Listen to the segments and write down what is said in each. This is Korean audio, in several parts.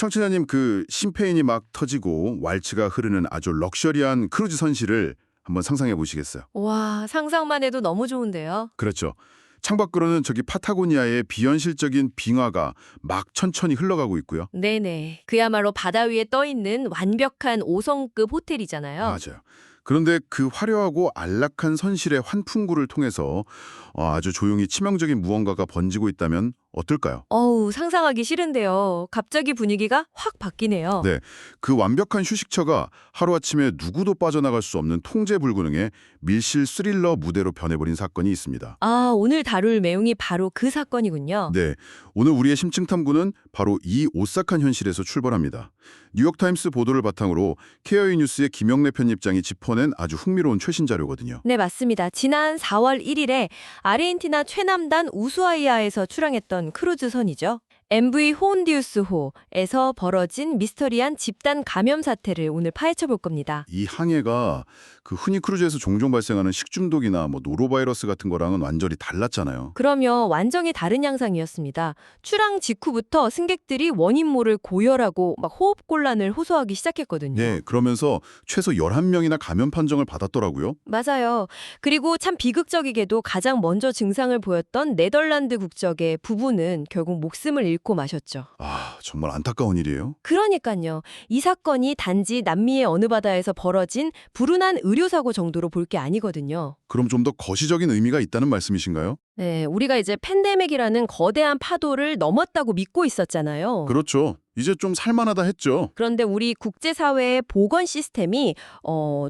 청취자님, 그 심페인이 막 터지고 왈츠가 흐르는 아주 럭셔리한 크루즈 선실을 한번 상상해 보시겠어요? 와, 상상만 해도 너무 좋은데요. 그렇죠. 창밖으로는 저기 파타고니아의 비현실적인 빙하가 막 천천히 흘러가고 있고요. 네네. 그야말로 바다 위에 떠 있는 완벽한 5성급 호텔이잖아요. 맞아요. 그런데 그 화려하고 안락한 선실의 환풍구를 통해서 아주 조용히 치명적인 무언가가 번지고 있다면 어떨까요? 어우, 상상하기 싫은데요. 갑자기 분위기가 확 바뀌네요. 네, 그 완벽한 휴식처가 하루아침에 누구도 빠져나갈 수 없는 통제 불능의 밀실 스릴러 무대로 변해버린 사건이 있습니다. 아, 오늘 다룰 내용이 바로 그 사건이군요. 네, 오늘 우리의 심층탐구는 바로 이 오싹한 현실에서 출발합니다. 뉴욕타임스 보도를 바탕으로 케어이 뉴스의 김영래 편집장이 짚어낸 아주 흥미로운 최신 자료거든요. 네, 맞습니다. 지난 4월 1일에 아르헨티나 최남단 우수아이아에서 출항했던 크루즈선이죠. MV 호온디우스호에서 벌어진 미스터리한 집단 감염 사태를 오늘 파헤쳐 볼 겁니다. 이 항해가 그 흔히 크루즈에서 종종 발생하는 식중독이나 노로바이러스 같은 거랑은 완전히 달랐잖아요. 그러면 완전히 다른 양상이었습니다. 출항 직후부터 승객들이 원인 모를 고열하고 막 호흡곤란을 호소하기 시작했거든요. 네, 그러면서 최소 11명이나 감염 판정을 받았더라고요. 맞아요. 그리고 참 비극적이게도 가장 먼저 증상을 보였던 네덜란드 국적의 부부는 결국 목숨을 잃고 마셨죠. 아, 정말 안타까운 일이에요. 그러니까요. 이 사건이 단지 남미의 어느 바다에서 벌어진 불운한 의료사고 정도로 볼 게 아니거든요. 그럼 좀 더 거시적인 의미가 있다는 말씀이신가요? 네, 우리가 이제 팬데믹이라는 거대한 파도를 넘었다고 믿고 있었잖아요. 그렇죠. 이제 좀 살만하다 했죠. 그런데 우리 국제사회의 보건 시스템이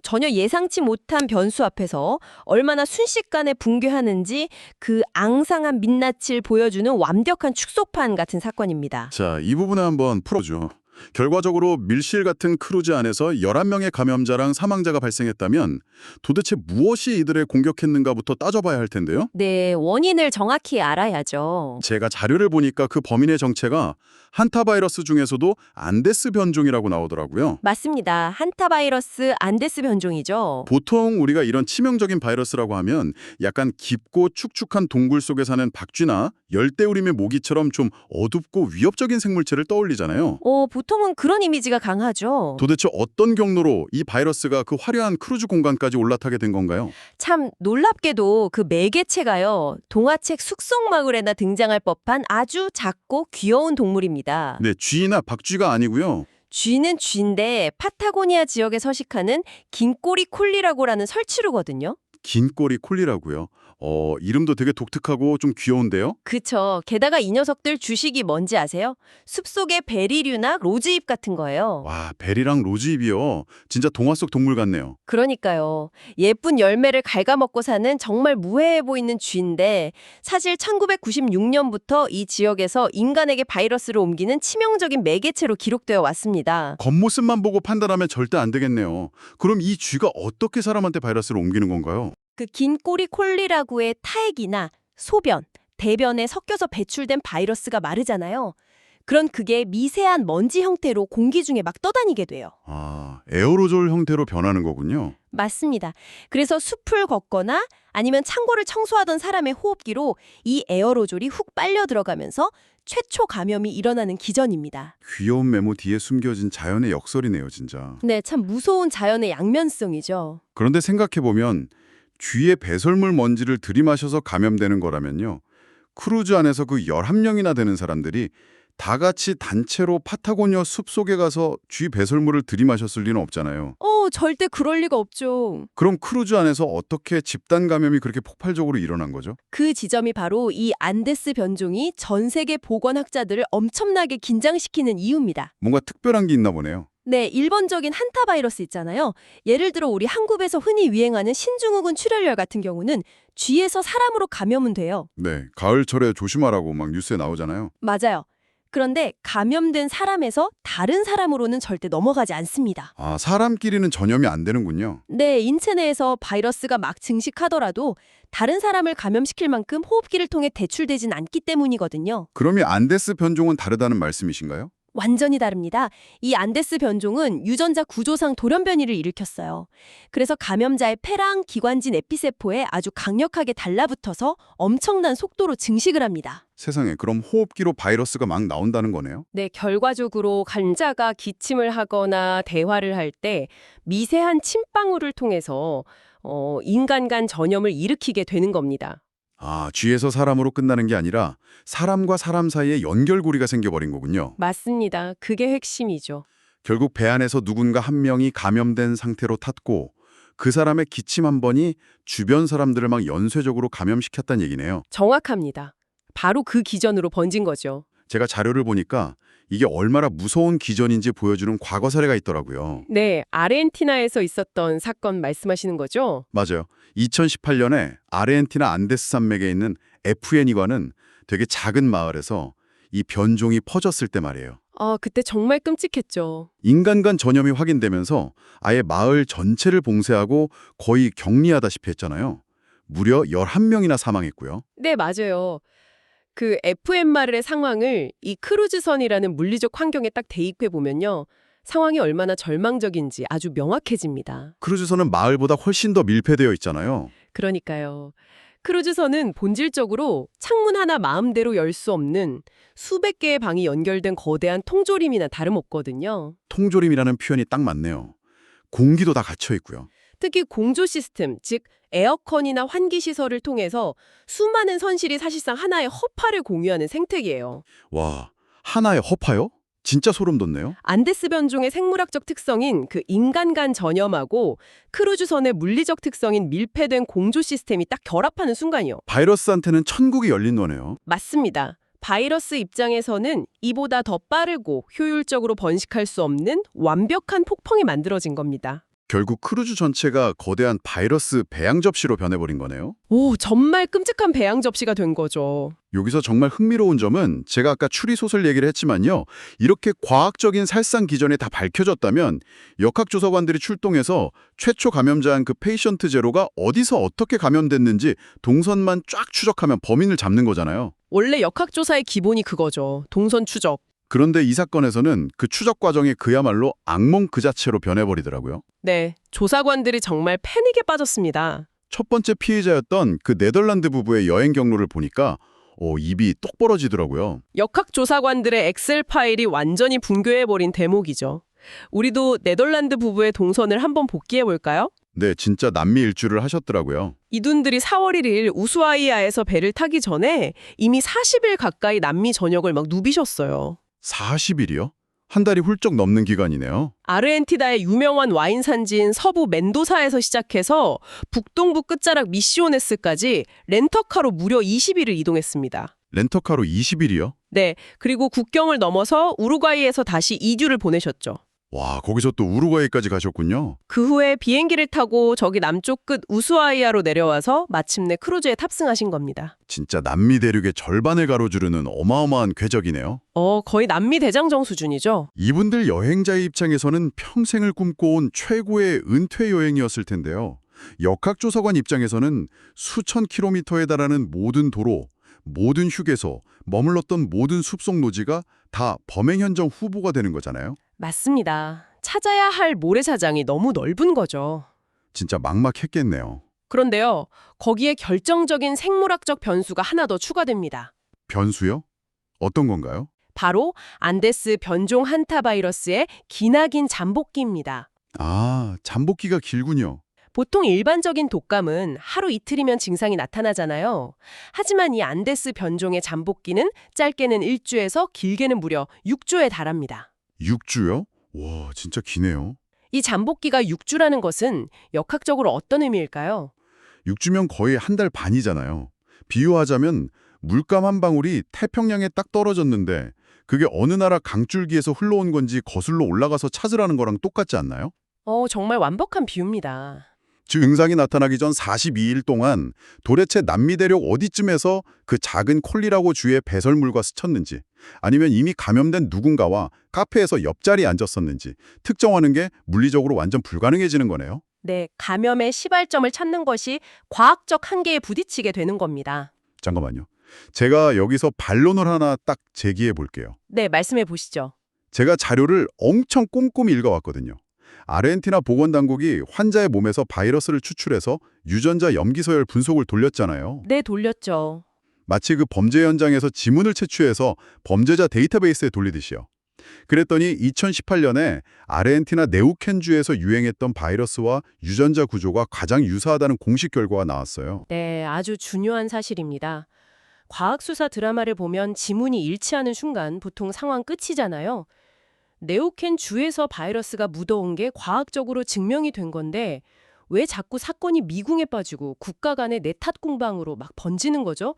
전혀 예상치 못한 변수 앞에서 얼마나 순식간에 붕괴하는지 그 앙상한 민낯을 보여주는 완벽한 축소판 같은 사건입니다. 자, 이 부분을 한번 풀어줘. 결과적으로 밀실 같은 크루즈 안에서 11명의 감염자랑 사망자가 발생했다면 도대체 무엇이 이들을 공격했는가부터 따져봐야 할 텐데요. 네, 원인을 정확히 알아야죠. 제가 자료를 보니까 그 범인의 정체가 한타바이러스 중에서도 안데스 변종이라고 나오더라고요. 맞습니다. 한타바이러스 안데스 변종이죠. 보통 우리가 이런 치명적인 바이러스라고 하면 약간 깊고 축축한 동굴 속에 사는 박쥐나 열대우림의 모기처럼 좀 어둡고 위협적인 생물체를 떠올리잖아요. 보통은 그런 이미지가 강하죠. 도대체 어떤 경로로 이 바이러스가 그 화려한 크루즈 공간까지 올라타게 된 건가요? 참 놀랍게도 그 매개체가요. 동화책 숲속마을에나 등장할 법한 아주 작고 귀여운 동물입니다. 네, 쥐나 박쥐가 아니고요. 쥐는 쥐인데 파타고니아 지역에 서식하는 긴꼬리 콜리라고라는 설치류거든요. 긴 꼬리 콜리라고요. 이름도 되게 독특하고 좀 귀여운데요? 그쵸. 게다가 이 녀석들 주식이 뭔지 아세요? 숲속의 베리류나 로즈잎 같은 거예요. 와, 베리랑 로즈잎이요. 진짜 동화 속 동물 같네요. 그러니까요. 예쁜 열매를 갉아먹고 사는 정말 무해해 보이는 쥐인데 사실 1996년부터 이 지역에서 인간에게 바이러스를 옮기는 치명적인 매개체로 기록되어 왔습니다. 겉모습만 보고 판단하면 절대 안 되겠네요. 그럼 이 쥐가 어떻게 사람한테 바이러스를 옮기는 건가요? 그 긴꼬리 콜리라구의 타액이나 소변, 대변에 섞여서 배출된 바이러스가 마르잖아요. 그런 그게 미세한 먼지 형태로 공기 중에 막 떠다니게 돼요. 아, 에어로졸 형태로 변하는 거군요. 맞습니다. 그래서 숲을 걷거나 아니면 창고를 청소하던 사람의 호흡기로 이 에어로졸이 훅 빨려 들어가면서 최초 감염이 일어나는 기전입니다. 귀여운 메모 뒤에 숨겨진 자연의 역설이네요, 진짜. 네, 참 무서운 자연의 양면성이죠. 그런데 생각해보면 쥐의 배설물 먼지를 들이마셔서 감염되는 거라면요. 크루즈 안에서 그 11명이나 되는 사람들이 다 같이 단체로 파타고니아 숲속에 가서 쥐 배설물을 들이마셨을 리는 없잖아요. 절대 그럴 리가 없죠. 그럼 크루즈 안에서 어떻게 집단 감염이 그렇게 폭발적으로 일어난 거죠? 그 지점이 바로 이 안데스 변종이 전 세계 보건학자들을 엄청나게 긴장시키는 이유입니다. 뭔가 특별한 게 있나 보네요. 네, 일본적인 한타 바이러스 있잖아요. 예를 들어 우리 한국에서 흔히 유행하는 신증후군 출혈열 같은 경우는 쥐에서 사람으로 감염은 돼요. 네, 가을철에 조심하라고 막 뉴스에 나오잖아요. 맞아요. 그런데 감염된 사람에서 다른 사람으로는 절대 넘어가지 않습니다. 아, 사람끼리는 전염이 안 되는군요. 네, 인체 내에서 바이러스가 막 증식하더라도 다른 사람을 감염시킬 만큼 호흡기를 통해 대출되진 않기 때문이거든요. 그럼 이 안데스 변종은 다르다는 말씀이신가요? 완전히 다릅니다. 이 안데스 변종은 유전자 구조상 돌연변이를 일으켰어요. 그래서 감염자의 폐랑 기관진 에피세포에 아주 강력하게 달라붙어서 엄청난 속도로 증식을 합니다. 세상에, 그럼 호흡기로 바이러스가 막 나온다는 거네요? 네, 결과적으로 환자가 기침을 하거나 대화를 할 때 미세한 침방울을 통해서 인간 간 전염을 일으키게 되는 겁니다. 아, 쥐에서 사람으로 끝나는 게 아니라 사람과 사람 사이에 연결고리가 생겨버린 거군요. 맞습니다. 그게 핵심이죠. 결국 배 안에서 누군가 한 명이 감염된 상태로 탔고 그 사람의 기침 한 번이 주변 사람들을 막 연쇄적으로 감염시켰다는 얘기네요. 정확합니다. 바로 그 기전으로 번진 거죠. 제가 자료를 보니까 이게 얼마나 무서운 기전인지 보여주는 과거 사례가 있더라고요. 네, 아르헨티나에서 있었던 사건 말씀하시는 거죠? 맞아요. 2018년에 아르헨티나 안데스 산맥에 있는 FN이과는 되게 작은 마을에서 이 변종이 퍼졌을 때 말이에요. 그때 정말 끔찍했죠. 인간 간 전염이 확인되면서 아예 마을 전체를 봉쇄하고 거의 격리하다시피 했잖아요. 무려 11명이나 사망했고요. 네, 맞아요. 그 FMR의 상황을 이 크루즈선이라는 물리적 환경에 딱 대입해 보면요. 상황이 얼마나 절망적인지 아주 명확해집니다. 크루즈선은 마을보다 훨씬 더 밀폐되어 있잖아요. 그러니까요. 크루즈선은 본질적으로 창문 하나 마음대로 열 수 없는 수백 개의 방이 연결된 거대한 통조림이나 다름없거든요. 통조림이라는 표현이 딱 맞네요. 공기도 다 갇혀 있고요. 특히 공조 시스템, 즉 에어컨이나 환기 시설을 통해서 수많은 선실이 사실상 하나의 허파를 공유하는 생태계예요. 와, 하나의 허파요? 진짜 소름 돋네요. 안데스 변종의 생물학적 특성인 그 인간 간 전염하고 크루즈선의 물리적 특성인 밀폐된 공조 시스템이 딱 결합하는 순간이요. 바이러스한테는 천국이 열린 거네요. 맞습니다. 바이러스 입장에서는 이보다 더 빠르고 효율적으로 번식할 수 없는 완벽한 폭풍이 만들어진 겁니다. 결국 크루즈 전체가 거대한 바이러스 배양 접시로 변해버린 거네요. 오, 정말 끔찍한 배양 접시가 된 거죠. 여기서 정말 흥미로운 점은 제가 아까 추리소설 얘기를 했지만요. 이렇게 과학적인 살상 기전이 다 밝혀졌다면 역학조사관들이 출동해서 최초 감염자인 그 페이션트 제로가 어디서 어떻게 감염됐는지 동선만 쫙 추적하면 범인을 잡는 거잖아요. 원래 역학조사의 기본이 그거죠. 동선 추적. 그런데 이 사건에서는 그 추적 과정이 그야말로 악몽 그 자체로 변해버리더라고요. 네, 조사관들이 정말 패닉에 빠졌습니다. 첫 번째 피해자였던 그 네덜란드 부부의 여행 경로를 보니까 입이 똑 벌어지더라고요. 역학조사관들의 엑셀 파일이 완전히 붕괴해버린 대목이죠. 우리도 네덜란드 부부의 동선을 한번 복기해볼까요? 네, 진짜 남미 일주를 하셨더라고요. 이분들이 4월 1일 우수아이아에서 배를 타기 전에 이미 40일 가까이 남미 전역을 막 누비셨어요. 40일이요? 한 달이 훌쩍 넘는 기간이네요. 아르헨티나의 유명한 와인 산지인 서부 멘도사에서 시작해서 북동부 끝자락 미시오네스까지 렌터카로 무려 20일을 이동했습니다. 렌터카로 20일이요? 네, 그리고 국경을 넘어서 우루과이에서 다시 2주를 보내셨죠. 와, 거기서 또 우루과이까지 가셨군요. 그 후에 비행기를 타고 저기 남쪽 끝 우수아이아로 내려와서 마침내 크루즈에 탑승하신 겁니다. 진짜 남미 대륙의 절반을 가로지르는 어마어마한 궤적이네요. 거의 남미 대장정 수준이죠. 이분들 여행자의 입장에서는 평생을 꿈꿔온 최고의 은퇴 여행이었을 텐데요. 역학조사관 입장에서는 수천 킬로미터에 달하는 모든 도로, 모든 휴게소, 머물렀던 모든 숲속 노지가 다 범행 현장 후보가 되는 거잖아요. 맞습니다. 찾아야 할 모래사장이 너무 넓은 거죠. 진짜 막막했겠네요. 그런데요, 거기에 결정적인 생물학적 변수가 하나 더 추가됩니다. 변수요? 어떤 건가요? 바로 안데스 변종 한타바이러스의 기나긴 잠복기입니다. 아, 잠복기가 길군요. 보통 일반적인 독감은 하루 이틀이면 증상이 나타나잖아요. 하지만 이 안데스 변종의 잠복기는 짧게는 1주에서 길게는 무려 6주에 달합니다. 6주요? 와, 진짜 기네요. 이 잠복기가 6주라는 것은 역학적으로 어떤 의미일까요? 6주면 거의 한 달 반이잖아요. 비유하자면 물감 한 방울이 태평양에 딱 떨어졌는데 그게 어느 나라 강줄기에서 흘러온 건지 거슬러 올라가서 찾으라는 거랑 똑같지 않나요? 정말 완벽한 비유입니다. 증상이 나타나기 전 42일 동안 도대체 남미 대륙 어디쯤에서 그 작은 콜리라고 주의 배설물과 스쳤는지 아니면 이미 감염된 누군가와 카페에서 옆자리에 앉았었는지 특정하는 게 물리적으로 완전 불가능해지는 거네요. 네, 감염의 시발점을 찾는 것이 과학적 한계에 부딪히게 되는 겁니다. 잠깐만요. 제가 여기서 반론을 하나 딱 제기해 볼게요. 네, 말씀해 보시죠. 제가 자료를 엄청 꼼꼼히 읽어왔거든요. 아르헨티나 보건당국이 환자의 몸에서 바이러스를 추출해서 유전자 염기서열 분석을 돌렸잖아요. 네, 돌렸죠. 마치 그 범죄 현장에서 지문을 채취해서 범죄자 데이터베이스에 돌리듯이요. 그랬더니 2018년에 아르헨티나 네우켄주에서 유행했던 바이러스와 유전자 구조가 가장 유사하다는 공식 결과가 나왔어요. 네, 아주 중요한 사실입니다. 과학수사 드라마를 보면 지문이 일치하는 순간 보통 상황 끝이잖아요. 네오켄 주에서 바이러스가 묻어온 게 과학적으로 증명이 된 건데 왜 자꾸 사건이 미궁에 빠지고 국가 간의 내탓 공방으로 막 번지는 거죠?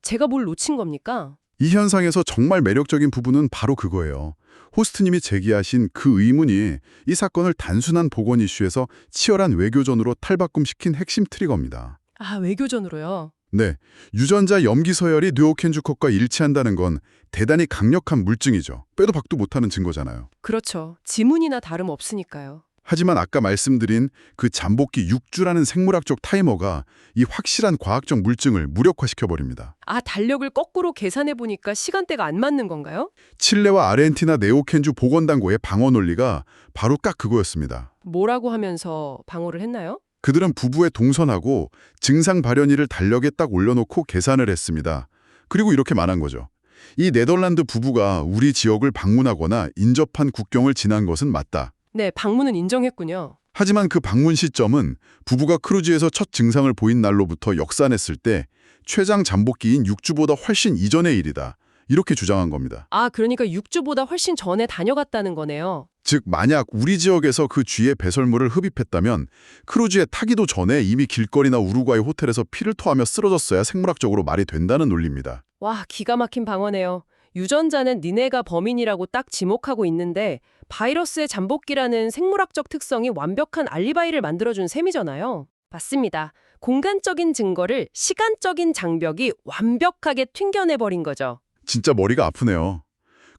제가 뭘 놓친 겁니까? 이 현상에서 정말 매력적인 부분은 바로 그거예요. 호스트님이 제기하신 그 의문이 이 사건을 단순한 보건 이슈에서 치열한 외교전으로 탈바꿈시킨 핵심 트리거입니다. 아, 외교전으로요? 네, 유전자 염기서열이 뇌오켄주컷과 일치한다는 건 대단히 강력한 물증이죠. 빼도 박도 못하는 증거잖아요. 그렇죠. 지문이나 다름없으니까요. 하지만 아까 말씀드린 그 잠복기 6주라는 생물학적 타이머가 이 확실한 과학적 물증을 무력화시켜버립니다. 아, 달력을 거꾸로 계산해보니까 시간대가 안 맞는 건가요? 칠레와 아르헨티나 네오켄주 보건당국의 방어 논리가 바로 딱 그거였습니다. 뭐라고 하면서 방어를 했나요? 그들은 부부에 동선하고 증상 발현일을 달력에 딱 올려놓고 계산을 했습니다. 그리고 이렇게 말한 거죠. 이 네덜란드 부부가 우리 지역을 방문하거나 인접한 국경을 지난 것은 맞다. 네, 방문은 인정했군요. 하지만 그 방문 시점은 부부가 크루즈에서 첫 증상을 보인 날로부터 역산했을 때 최장 잠복기인 6주보다 훨씬 이전의 일이다. 이렇게 주장한 겁니다. 아, 그러니까 6주보다 훨씬 전에 다녀갔다는 거네요. 즉 만약 우리 지역에서 그 쥐의 배설물을 흡입했다면 크루즈에 타기도 전에 이미 길거리나 우루과이 호텔에서 피를 토하며 쓰러졌어야 생물학적으로 말이 된다는 논리입니다. 와, 기가 막힌 방어네요. 유전자는 니네가 범인이라고 딱 지목하고 있는데 바이러스의 잠복기라는 생물학적 특성이 완벽한 알리바이를 만들어준 셈이잖아요. 맞습니다. 공간적인 증거를 시간적인 장벽이 완벽하게 튕겨내버린 거죠. 진짜 머리가 아프네요.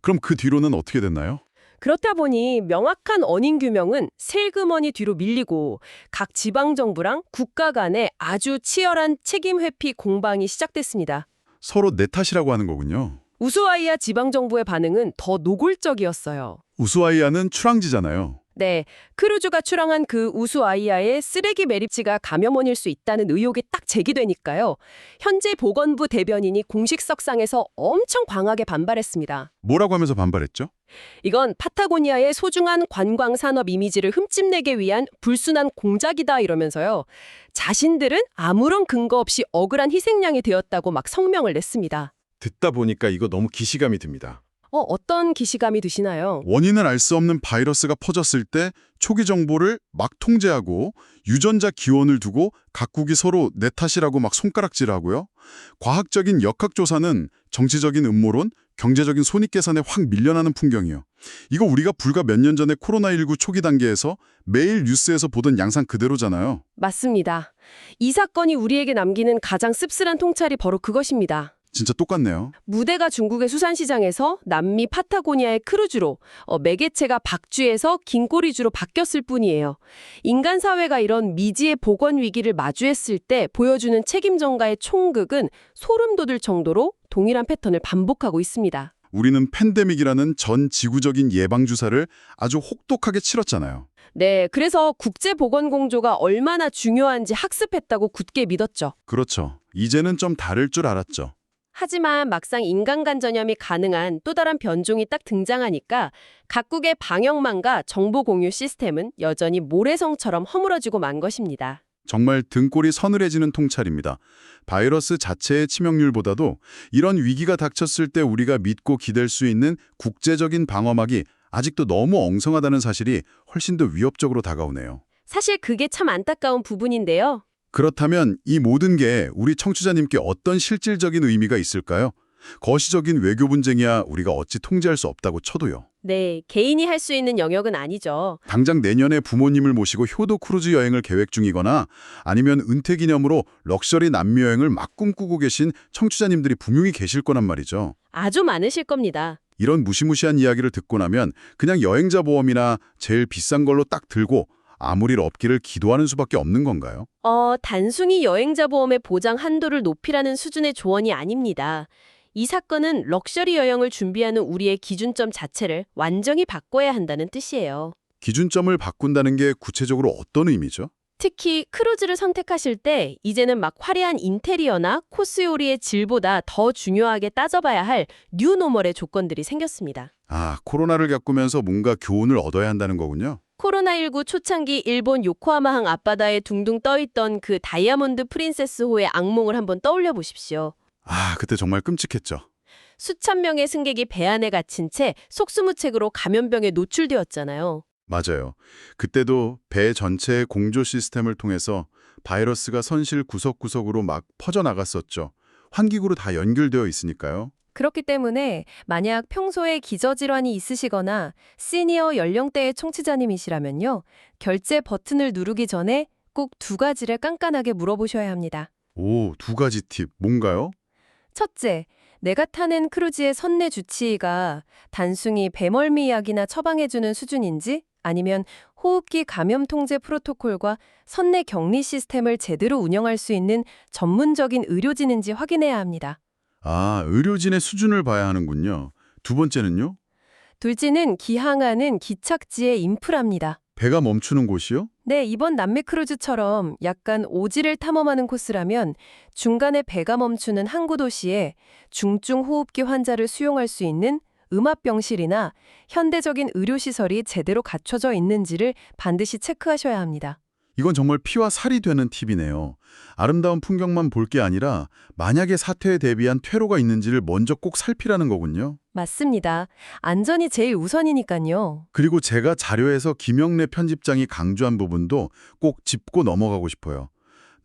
그럼 그 뒤로는 어떻게 됐나요? 그렇다 보니 명확한 원인 규명은 슬그머니 뒤로 밀리고 각 지방정부랑 국가 간의 아주 치열한 책임 회피 공방이 시작됐습니다. 서로 내 탓이라고 하는 거군요. 우수아이아 지방정부의 반응은 더 노골적이었어요. 우수아이아는 출항지잖아요. 네, 크루즈가 출항한 그 우수아이아의 쓰레기 매립지가 감염원일 수 있다는 의혹이 딱 제기되니까요. 현재 보건부 대변인이 공식석상에서 엄청 강하게 반발했습니다. 뭐라고 하면서 반발했죠? 이건 파타고니아의 소중한 관광산업 이미지를 흠집내기 위한 불순한 공작이다 이러면서요. 자신들은 아무런 근거 없이 억울한 희생양이 되었다고 막 성명을 냈습니다. 듣다 보니까 이거 너무 기시감이 듭니다. 어떤 기시감이 드시나요? 원인을 알 수 없는 바이러스가 퍼졌을 때 초기 정보를 막 통제하고 유전자 기원을 두고 각국이 서로 내 탓이라고 막 손가락질하고요. 과학적인 역학조사는 정치적인 음모론, 경제적인 손익계산에 확 밀려나는 풍경이요. 이거 우리가 불과 몇 년 전에 코로나19 초기 단계에서 매일 뉴스에서 보던 양상 그대로잖아요. 맞습니다. 이 사건이 우리에게 남기는 가장 씁쓸한 통찰이 바로 그것입니다. 진짜 똑같네요. 무대가 중국의 수산시장에서 남미 파타고니아의 크루즈로 매개체가 박쥐에서 긴꼬리쥐로 바뀌었을 뿐이에요. 인간 사회가 이런 미지의 보건 위기를 마주했을 때 보여주는 책임 전가의 총극은 소름 돋을 정도로 동일한 패턴을 반복하고 있습니다. 우리는 팬데믹이라는 전 지구적인 예방주사를 아주 혹독하게 치렀잖아요. 네, 그래서 국제보건공조가 얼마나 중요한지 학습했다고 굳게 믿었죠. 그렇죠. 이제는 좀 다를 줄 알았죠. 하지만 막상 인간간 전염이 가능한 또 다른 변종이 딱 등장하니까 각국의 방역망과 정보 공유 시스템은 여전히 모래성처럼 허물어지고 만 것입니다. 정말 등골이 서늘해지는 통찰입니다. 바이러스 자체의 치명률보다도 이런 위기가 닥쳤을 때 우리가 믿고 기댈 수 있는 국제적인 방어막이 아직도 너무 엉성하다는 사실이 훨씬 더 위협적으로 다가오네요. 사실 그게 참 안타까운 부분인데요. 그렇다면 이 모든 게 우리 청취자님께 어떤 실질적인 의미가 있을까요? 거시적인 외교 분쟁이야 우리가 어찌 통제할 수 없다고 쳐도요. 네, 개인이 할 수 있는 영역은 아니죠. 당장 내년에 부모님을 모시고 효도 크루즈 여행을 계획 중이거나 아니면 은퇴 기념으로 럭셔리 남미 여행을 막 꿈꾸고 계신 청취자님들이 분명히 계실 거란 말이죠. 아주 많으실 겁니다. 이런 무시무시한 이야기를 듣고 나면 그냥 여행자 보험이나 제일 비싼 걸로 딱 들고 아무 일 없기를 기도하는 수밖에 없는 건가요? 단순히 여행자 보험의 보장 한도를 높이라는 수준의 조언이 아닙니다. 이 사건은 럭셔리 여행을 준비하는 우리의 기준점 자체를 완전히 바꿔야 한다는 뜻이에요. 기준점을 바꾼다는 게 구체적으로 어떤 의미죠? 특히 크루즈를 선택하실 때 이제는 막 화려한 인테리어나 코스 요리의 질보다 더 중요하게 따져봐야 할 뉴노멀의 조건들이 생겼습니다. 아, 코로나를 겪으면서 뭔가 교훈을 얻어야 한다는 거군요. 코로나19 초창기 일본 요코하마항 앞바다에 둥둥 떠있던 그 다이아몬드 프린세스호의 악몽을 한번 떠올려 보십시오. 아, 그때 정말 끔찍했죠. 수천 명의 승객이 배 안에 갇힌 채 속수무책으로 감염병에 노출되었잖아요. 맞아요. 그때도 배 전체의 공조 시스템을 통해서 바이러스가 선실 구석구석으로 막 퍼져나갔었죠. 환기구로 다 연결되어 있으니까요. 그렇기 때문에 만약 평소에 기저질환이 있으시거나 시니어 연령대의 청취자님이시라면요. 결제 버튼을 누르기 전에 꼭 두 가지를 깐깐하게 물어보셔야 합니다. 오, 두 가지 팁. 뭔가요? 첫째, 내가 타는 크루즈의 선내 주치의가 단순히 배멀미 약이나 처방해주는 수준인지 아니면 호흡기 감염 통제 프로토콜과 선내 격리 시스템을 제대로 운영할 수 있는 전문적인 의료진인지 확인해야 합니다. 아, 의료진의 수준을 봐야 하는군요. 두 번째는요? 둘째는 기항하는 기착지의 인프라입니다. 배가 멈추는 곳이요? 네, 이번 남미 크루즈처럼 약간 오지를 탐험하는 코스라면 중간에 배가 멈추는 항구 도시에 중증 호흡기 환자를 수용할 수 있는 음압병실이나 현대적인 의료시설이 제대로 갖춰져 있는지를 반드시 체크하셔야 합니다. 이건 정말 피와 살이 되는 팁이네요. 아름다운 풍경만 볼 게 아니라 만약에 사태에 대비한 퇴로가 있는지를 먼저 꼭 살피라는 거군요. 맞습니다. 안전이 제일 우선이니까요. 그리고 제가 자료에서 김영래 편집장이 강조한 부분도 꼭 짚고 넘어가고 싶어요.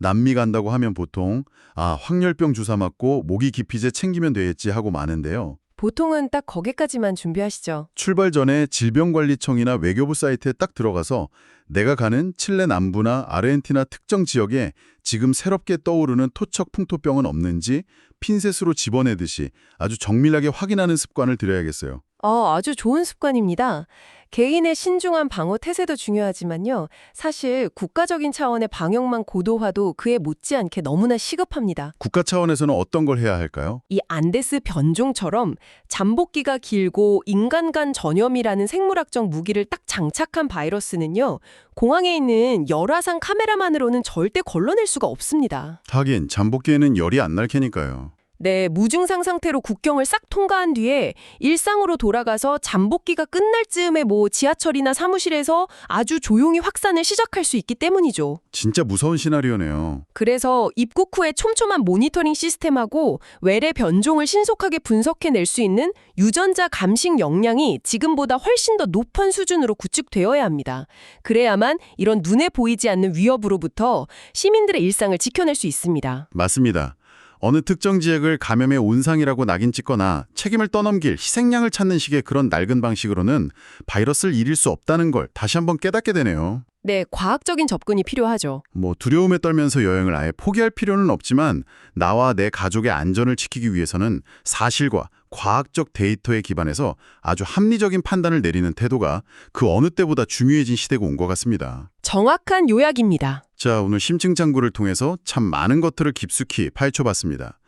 남미 간다고 하면 보통 황열병 주사 맞고 모기 기피제 챙기면 되겠지 하고 마는데요. 보통은 딱 거기까지만 준비하시죠. 출발 전에 질병관리청이나 외교부 사이트에 딱 들어가서 내가 가는 칠레 남부나 아르헨티나 특정 지역에 지금 새롭게 떠오르는 토척 풍토병은 없는지 핀셋으로 집어내듯이 아주 정밀하게 확인하는 습관을 들여야겠어요. 아주 좋은 습관입니다. 개인의 신중한 방어 태세도 중요하지만요. 사실 국가적인 차원의 방역망 고도화도 그에 못지않게 너무나 시급합니다. 국가 차원에서는 어떤 걸 해야 할까요? 이 안데스 변종처럼 잠복기가 길고 인간 간 전염이라는 생물학적 무기를 딱 장착한 바이러스는요. 공항에 있는 열화상 카메라만으로는 절대 걸러낼 수가 없습니다. 하긴 잠복기에는 열이 안 날 테니까요. 네, 무증상 상태로 국경을 싹 통과한 뒤에 일상으로 돌아가서 잠복기가 끝날 즈음에 지하철이나 사무실에서 아주 조용히 확산을 시작할 수 있기 때문이죠. 진짜 무서운 시나리오네요. 그래서 입국 후에 촘촘한 모니터링 시스템하고 외래 변종을 신속하게 분석해낼 수 있는 유전자 감식 역량이 지금보다 훨씬 더 높은 수준으로 구축되어야 합니다. 그래야만 이런 눈에 보이지 않는 위협으로부터 시민들의 일상을 지켜낼 수 있습니다. 맞습니다. 어느 특정 지역을 감염의 온상이라고 낙인 찍거나 책임을 떠넘길 희생양을 찾는 식의 그런 낡은 방식으로는 바이러스를 이길 수 없다는 걸 다시 한번 깨닫게 되네요. 네, 과학적인 접근이 필요하죠. 두려움에 떨면서 여행을 아예 포기할 필요는 없지만 나와 내 가족의 안전을 지키기 위해서는 사실과 과학적 데이터에 기반해서 아주 합리적인 판단을 내리는 태도가 그 어느 때보다 중요해진 시대가 온 것 같습니다. 정확한 요약입니다. 자, 오늘 심층창구를 통해서 참 많은 것들을 깊숙이 파헤쳐봤습니다.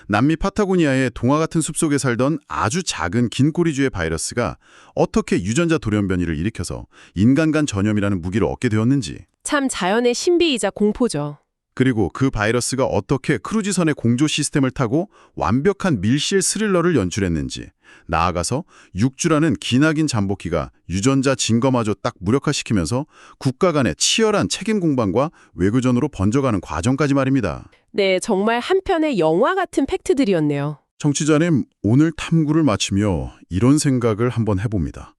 남미 파타고니아의 동화 같은 숲속에 살던 아주 작은 긴꼬리주의 바이러스가 어떻게 유전자 돌연변이를 일으켜서 인간 간 전염이라는 무기를 얻게 되었는지, 참 자연의 신비이자 공포죠. 그리고 그 바이러스가 어떻게 크루즈선의 공조 시스템을 타고 완벽한 밀실 스릴러를 연출했는지, 나아가서 6주라는 기나긴 잠복기가 유전자 증거마저 딱 무력화시키면서 국가 간의 치열한 책임 공방과 외교전으로 번져가는 과정까지 말입니다. 네, 정말 한편의 영화 같은 팩트들이었네요. 청취자님, 오늘 탐구를 마치며 이런 생각을 한번 해봅니다.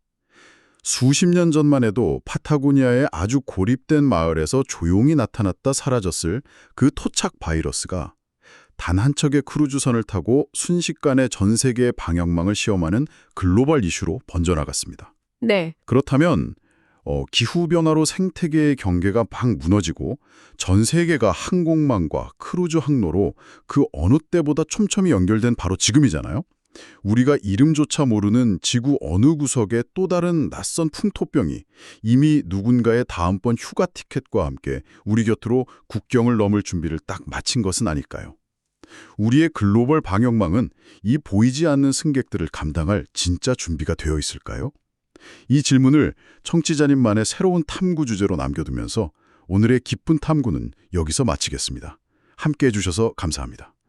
수십 년 전만 해도 파타고니아의 아주 고립된 마을에서 조용히 나타났다 사라졌을 그 토착 바이러스가 단 한 척의 크루즈선을 타고 순식간에 전 세계의 방역망을 시험하는 글로벌 이슈로 번져나갔습니다. 네. 그렇다면 기후변화로 생태계의 경계가 막 무너지고 전 세계가 항공망과 크루즈 항로로 그 어느 때보다 촘촘히 연결된 바로 지금이잖아요. 우리가 이름조차 모르는 지구 어느 구석에 또 다른 낯선 풍토병이 이미 누군가의 다음번 휴가 티켓과 함께 우리 곁으로 국경을 넘을 준비를 딱 마친 것은 아닐까요? 우리의 글로벌 방역망은 이 보이지 않는 승객들을 감당할 진짜 준비가 되어 있을까요? 이 질문을 청취자님만의 새로운 탐구 주제로 남겨두면서 오늘의 깊은 탐구는 여기서 마치겠습니다. 함께해 주셔서 감사합니다.